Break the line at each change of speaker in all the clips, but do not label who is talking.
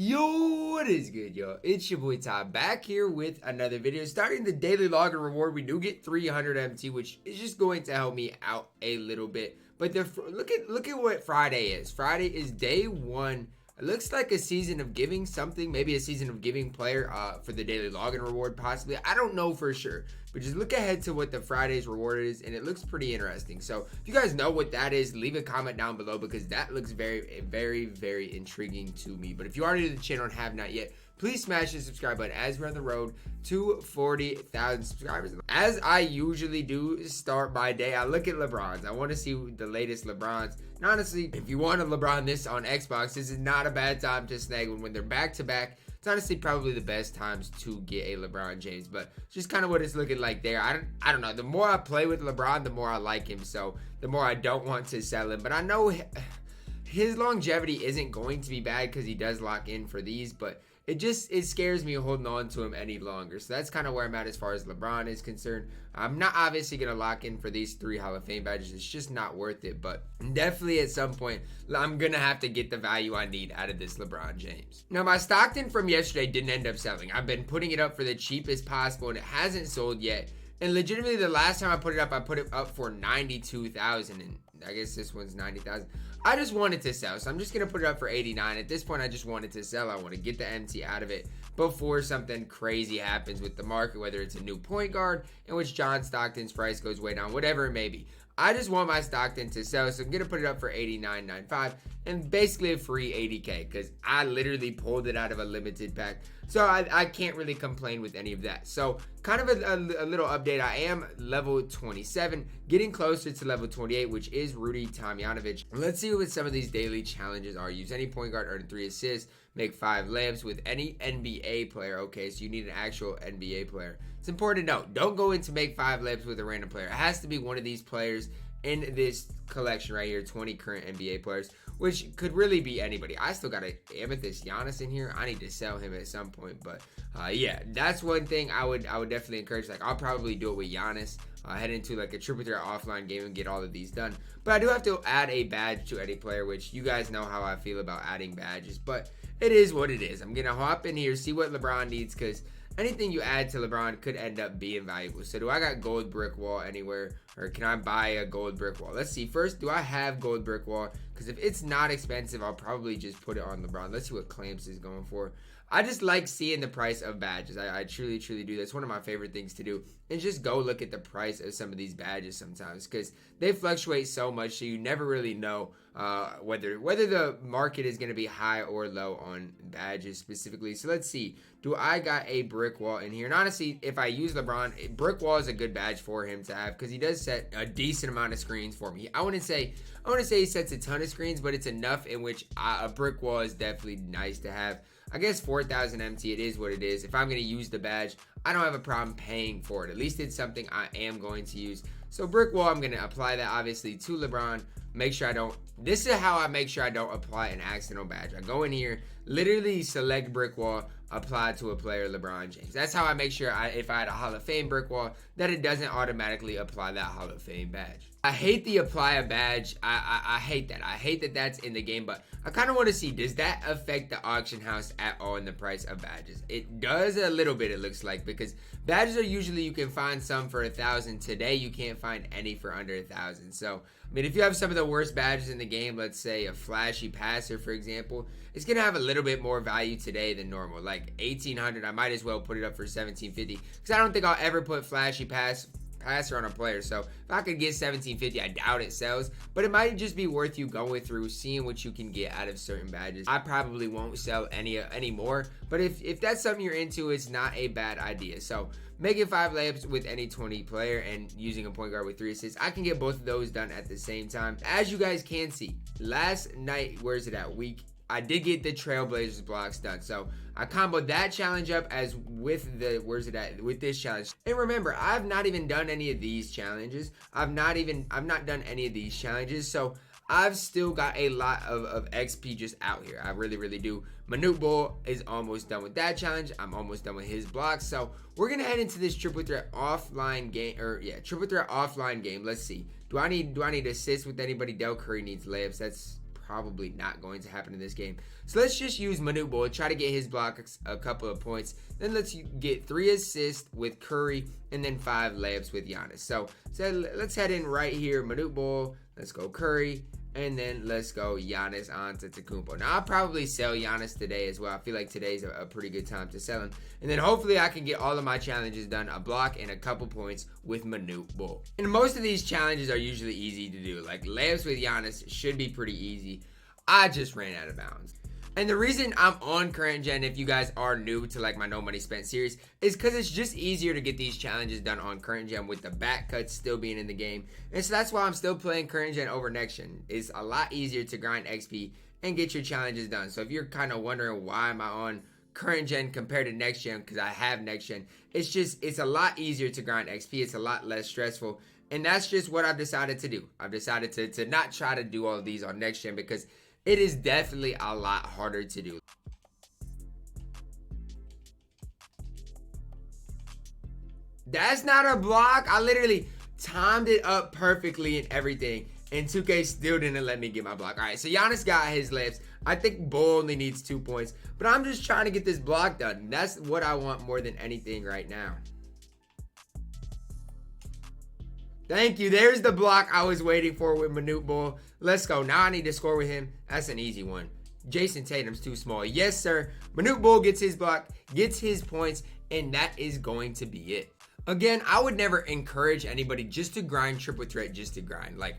Yo, what is good, yo? It's your boy Ty back here with another video. Starting the daily login reward, we do get 300 MT, which is just going to help me out a little bit. But look at what Friday is. Friday is day one. It looks like a season of giving something, maybe a season of giving player for the daily login reward, possibly. I don't know for sure, but just look ahead to what the Friday's reward is, and it looks pretty interesting. So if you guys know what that is, leave a comment down below because that looks very, very, very intriguing to me. But if you are new to the channel and have not yet, please smash the subscribe button as we're on the road to 40,000 subscribers. As I usually do start my day, I look at LeBron's. I want to see the latest LeBron's. And honestly, if you want a LeBron this on Xbox, this is not a bad time to snag one when they're back-to-back. It's honestly probably the best times to get a LeBron James, but just kind of what it's looking like there. I don't know. The more I play with LeBron, the more I like him, so the more I don't want to sell him. But I know his longevity isn't going to be bad because he does lock in for these, but it scares me holding on to him any longer. So that's kind of where I'm at as far as LeBron is concerned. I'm not obviously going to lock in for these 3 Hall of Fame badges. It's just not worth it. But definitely at some point, I'm going to have to get the value I need out of this LeBron James. Now, my Stockton from yesterday didn't end up selling. I've been putting it up for the cheapest possible, and it hasn't sold yet. And legitimately, the last time I put it up for 92,000, and I guess this one's 90,000. I just wanted to sell, so I'm just gonna put it up for 89. At this point, I just wanted to sell. I want to get the MT out of it before something crazy happens with the market, whether it's a new point guard in which John Stockton's price goes way down, whatever it may be. I just want my Stockton to sell, so I'm gonna put it up for 89.95 and basically a free 80K because I literally pulled it out of a limited pack. So I can't really complain with any of that. So kind of a little update. I am level 27, getting closer to level 28, which is Rudy Tomjanovich. Let's see what some of these daily challenges are. Use any point guard, earn 3 assists, make 5 layups with any NBA player. Okay, so you need an actual NBA player. It's important to note, don't go in to make 5 layups with a random player. It has to be one of these players in this collection right here, 20 current NBA players, which could really be anybody. I still got an Amethyst Giannis in here. I need to sell him at some point, but yeah, that's one thing I would definitely encourage. Like, I'll probably do it with Giannis, head into like a triple threat offline game and get all of these done. But I do have to add a badge to any player, which you guys know how I feel about adding badges, but it is what it is. I'm gonna hop in here, see what LeBron needs, because anything you add to LeBron could end up being valuable. So do I got gold brick wall anywhere, or can I buy a gold brick wall? Let's see. First, do I have gold brick wall? Because if it's not expensive, I'll probably just put it on LeBron. Let's see what Clamps is going for. I just like seeing the price of badges. I truly do. That's one of my favorite things to do. And just go look at the price of some of these badges sometimes, because they fluctuate so much, so you never really know whether the market is going to be high or low on badges specifically. So let's see. Do I got a brick wall in here? And honestly, if I use LeBron, brick wall is a good badge for him to have because he does set a decent amount of screens for me. I wouldn't say he sets a ton of screens, but it's enough in which a brick wall is definitely nice to have. I guess 4,000 MT, it is what it is. If I'm going to use the badge, I don't have a problem paying for it. At least it's something I am going to use. So brick wall, I'm going to apply that obviously to LeBron. Make sure I don't, this is how I make sure I don't apply an accidental badge. I go in here, literally select brick wall, apply to a player, LeBron James. That's how I make sure if I had a Hall of Fame brick wall, that it doesn't automatically apply that Hall of Fame badge. I hate the apply a badge. I hate that. I hate that that's in the game, but I kind of want to see, does that affect the auction house at all in the price of badges? It does a little bit, it looks like, because badges are usually, you can find some for 1,000. Today, you can't find any for under 1,000. So, I mean, if you have some of the worst badges in the game, let's say a flashy passer, for example, it's going to have a little bit more value today than normal. Like 1,800, I might as well put it up for 1,750 because I don't think I'll ever put flashy passer on a player. So if I could get 1,750, I doubt it sells, but it might just be worth you going through, seeing what you can get out of certain badges. I probably won't sell any more, but if that's something you're into, it's not a bad idea. So making 5 layups with any 20 player and using a point guard with 3 assists, I can get both of those done at the same time. As you guys can see, last night, where's it at, I did get the Trailblazers blocks done. So I comboed that challenge up as with the, with this challenge. And remember, I've not even done any of these challenges. I've not done any of these challenges. So I've still got a lot of XP just out here. I really do. Manute Bol is almost done with that challenge. I'm almost done with his blocks. So we're going to head into this triple threat offline game, triple threat offline game. Let's see. Do I need assists with anybody? Del Curry needs layups. That's probably not going to happen in this game. So let's just use MosBallin, try to get his blocks a couple of points. Then let's get 3 assists with Curry and then 5 layups with Giannis. So let's head in right here. MosBallin, let's go Curry. And then let's go Giannis on to Antetokounmpo. Now, I'll probably sell Giannis today as well. I feel like today's a pretty good time to sell him. And then hopefully I can get all of my challenges done. A block and a couple points with MosBallin. And most of these challenges are usually easy to do. Like layups with Giannis should be pretty easy. I just ran out of bounds. And the reason I'm on current gen, if you guys are new to like my no money spent series, is because it's just easier to get these challenges done on current gen with the back cuts still being in the game. And so that's why I'm still playing current gen over next gen. It's a lot easier to grind XP and get your challenges done. So if you're kind of wondering why am I on current gen compared to next gen, because I have next gen, it's a lot easier to grind XP. It's a lot less stressful. And that's just what I've decided to do. I've decided to not try to do all of these on next gen because it is definitely a lot harder to do. That's not a block. I literally timed it up perfectly and everything, and 2K still didn't let me get my block. All right, so Giannis got his layups. I think Bull only needs 2 points, but I'm just trying to get this block done. That's what I want more than anything right now. Thank you. There's the block I was waiting for with MosBallin. Let's go. Now I need to score with him. That's an easy one. Jason Tatum's too small. Yes, sir. MosBallin gets his block, gets his points, and that is going to be it. Again, I would never encourage anybody just to grind triple threat just to grind. Like,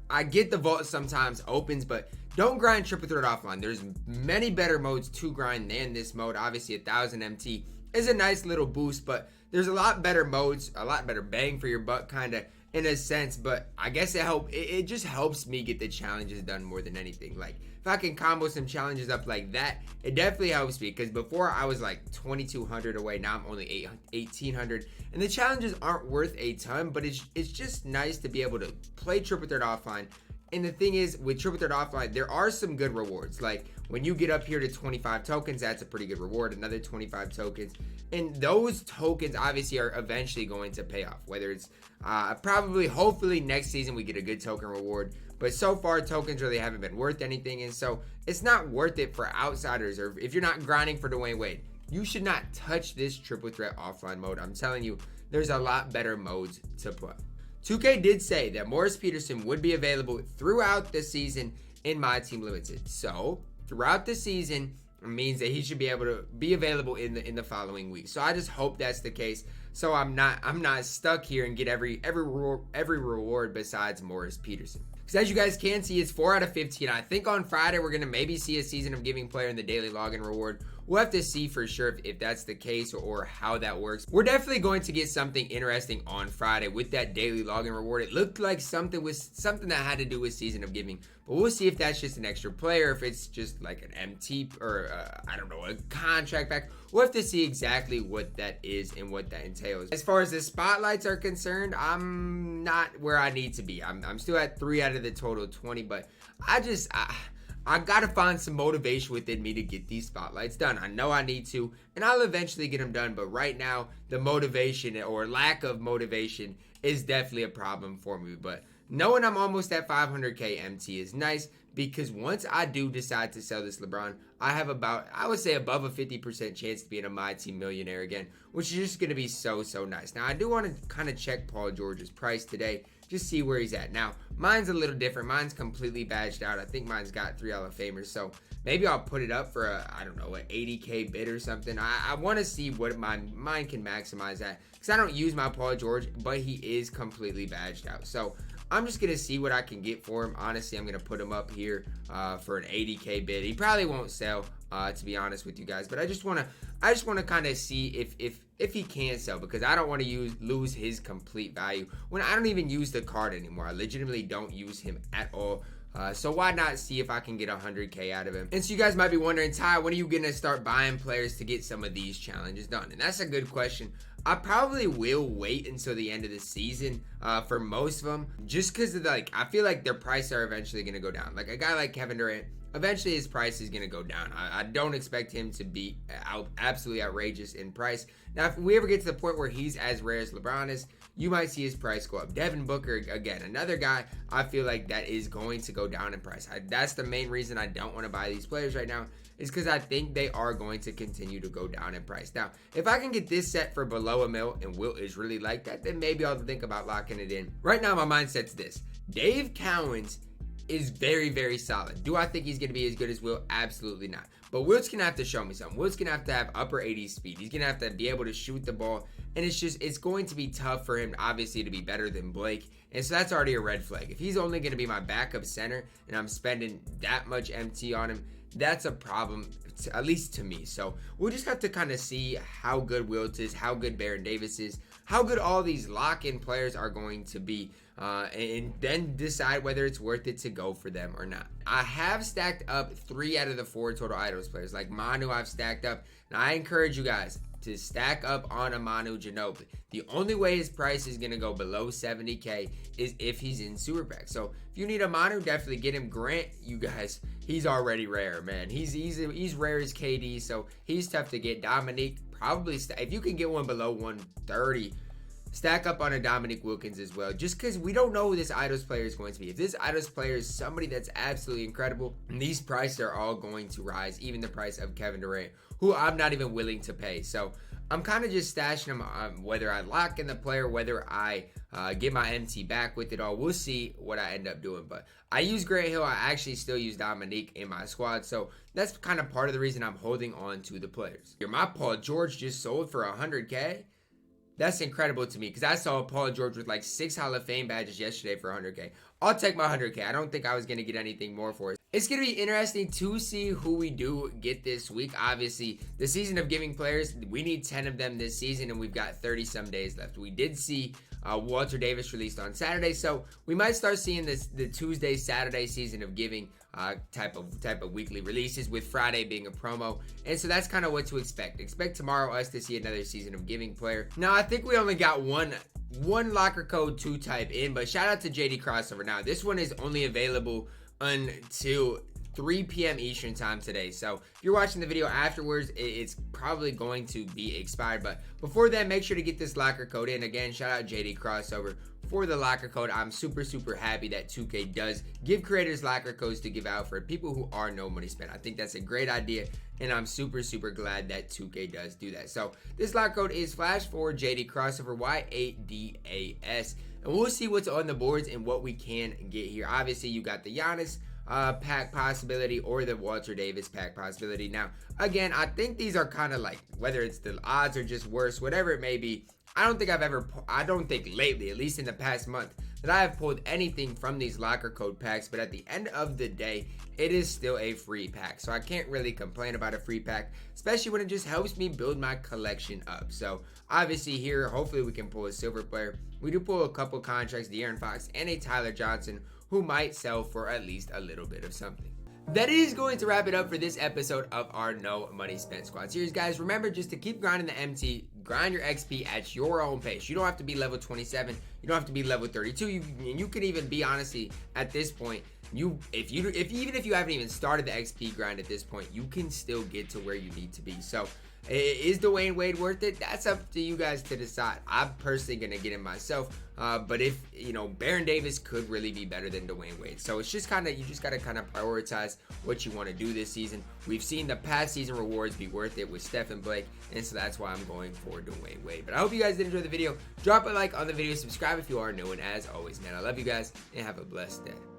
I get the vault sometimes opens, but don't grind triple threat offline. There's many better modes to grind than this mode. Obviously, 1000 MT is a nice little boost, but there's a lot better modes, a lot better bang for your buck, kind of, in a sense. But I guess it just helps me get the challenges done more than anything. Like, if I can combo some challenges up like that, it definitely helps me, because before I was like 2200 away. Now I'm only 1800, and the challenges aren't worth a ton, but it's just nice to be able to play triple threat offline. And the thing is, with triple threat offline, there are some good rewards. Like when you get up here to 25 tokens, that's a pretty good reward. Another 25 tokens, and those tokens obviously are eventually going to pay off. Whether it's hopefully next season we get a good token reward. But so far, tokens really haven't been worth anything, and so it's not worth it for outsiders, or if you're not grinding for Dwayne Wade, you should not touch this triple threat offline mode. I'm telling you, there's a lot better modes to play. 2K did say that Morris Peterson would be available throughout the season in MyTEAM Limited. So throughout the season means that he should be able to be available in the following week. So I just hope that's the case, so I'm not stuck here and get every reward besides Morris Peterson. Because as you guys can see, it's 4 out of 15. I think on Friday we're going to maybe see a season of giving player in the daily login reward. We'll have to see for sure if that's the case or how that works. We're definitely going to get something interesting on Friday with that daily login reward. It looked like something that had to do with season of giving, but we'll see if that's just an extra player, if it's just like an MT or I don't know, a contract back. We'll have to see exactly what that is and what that entails. As far as the spotlights are concerned, I'm not where I need to be. I'm still at 3 out of the total 20, but I gotta find some motivation within me to get these spotlights done. I know I need to, and I'll eventually get them done, but right now, the motivation or lack of motivation is definitely a problem for me. But knowing I'm almost at 500k MT is nice, because once I do decide to sell this LeBron, I have I would say above a 50% chance to be in a MyTEAM millionaire again, which is just gonna be so nice. Now, I do want to kind of check Paul George's price today, just see where he's at. Now, mine's a little different. Mine's completely badged out. I think mine's got 3 Hall of Famers, so maybe I'll put it up for I don't know, an 80k bid or something. I want to see what mine can maximize at, because I don't use my Paul George, but he is completely badged out. So I'm just going to see what I can get for him. Honestly, I'm going to put him up here for an 80k bid. He probably won't sell, to be honest with you guys, but I just want to kind of see if he can sell, because I don't want to lose his complete value when I don't even use the card anymore. I legitimately don't use him at all. So why not see if I can get 100k out of him? And so you guys might be wondering, Ty, when are you gonna start buying players to get some of these challenges done? And that's a good question. I probably will wait until the end of the season for most of them, just because I feel like their prices are eventually gonna go down. Like a guy like Kevin Durant, eventually his price is going to go down. I don't expect him to be absolutely outrageous in price. Now, if we ever get to the point where he's as rare as LeBron is, you might see his price go up. Devin Booker, again, another guy I feel like that is going to go down in price. That's the main reason I don't want to buy these players right now, is because I think they are going to continue to go down in price. Now, if I can get this set for below $1 million and Wilt is really like that, then maybe I'll think about locking it in. Right now, my mindset's this. Dave Cowens is very, very solid. Do I think he's going to be as good as Wilt? Absolutely not. But Wilt's going to have to show me something. Wilt's going to have upper 80s speed. He's going to have to be able to shoot the ball. And it's going to be tough for him, obviously, to be better than Blake. And so that's already a red flag. If he's only going to be my backup center and I'm spending that much MT on him, that's a problem, at least to me. So we'll just have to kind of see how good Wilt is, how good Baron Davis is, how good all these lock-in players are going to be, and then decide whether it's worth it to go for them or not. I have stacked up 3 out of the 4 total idols players. Like Manu, I've stacked up. Now, I encourage you guys to stack up on a Manu Ginobili. The only way his price is going to go below 70K is if he's in super pack. So if you need a Manu, definitely get him. Grant, you guys, he's already rare, man. He's rare as KD, so he's tough to get. Dominique, probably, if you can get one below 130, stack up on a Dominique Wilkins as well, just because we don't know who this idols player is going to be. If this idols player is somebody that's absolutely incredible, these prices are all going to rise, even the price of Kevin Durant, who I'm not even willing to pay. So I'm kind of just stashing him, whether I lock in the player, whether I get my MT back with it all. We'll see what I end up doing. But I use Grant Hill. I actually still use Dominique in my squad. So that's kind of part of the reason I'm holding on to the players. My Paul George just sold for 100K. That's incredible to me, because I saw Paul George with like 6 Hall of Fame badges yesterday for 100K. I'll take my 100K. I don't think I was going to get anything more for it. It's going to be interesting to see who we do get this week. Obviously, the season of giving players, we need 10 of them this season, and we've got 30 some days left. We did see Walter Davis released on Saturday, so we might start seeing the Tuesday, Saturday season of giving type of weekly releases, with Friday being a promo. And so that's kind of what to expect. Expect tomorrow us to see another season of giving player. Now, I think we only got one locker code to type in, but shout out to JD Crossover. Now, this one is only available until 3 p.m. Eastern time today. So if you're watching the video afterwards, it's probably going to be expired. But before then, make sure to get this locker code in. Again, shout out JD Crossover for the locker code. I'm super happy that 2K does give creators locker codes to give out for people who are no money spent. I think that's a great idea, and I'm super glad that 2K does do that. So this locker code is /4 JD Crossover Y8DAS, and we'll see what's on the boards and what we can get here. Obviously, you got the Giannis pack possibility or the Walter Davis pack possibility. Now, again, I think these are kind of like, whether it's the odds are just worse, whatever it may be, I don't think lately, at least in the past month, that I have pulled anything from these locker code packs. But at the end of the day, it is still a free pack, so I can't really complain about a free pack, especially when it just helps me build my collection up. So obviously here, hopefully we can pull a silver player. We do pull a couple contracts, De'Aaron Fox and a Tyler Johnson, who might sell for at least a little bit of something. That is going to wrap it up for this episode of our No Money Spent Squad series. Guys, remember just to keep grinding the MT, grind your XP at your own pace. You don't have to be level 27. You don't have to be level 32. You can even be, honestly, at this point, even if you haven't even started the XP grind at this point, you can still get to where you need to be. So is Dwayne Wade worth it? That's up to you guys to decide. I'm personally going to get him myself. But if, Baron Davis could really be better than Dwayne Wade. So it's just you just got to kind of prioritize what you want to do this season. We've seen the past season rewards be worth it with Steph and Blake. And so that's why I'm going for Dwayne Wade. But I hope you guys did enjoy the video. Drop a like on the video. Subscribe if you are new. And as always, man, I love you guys and have a blessed day.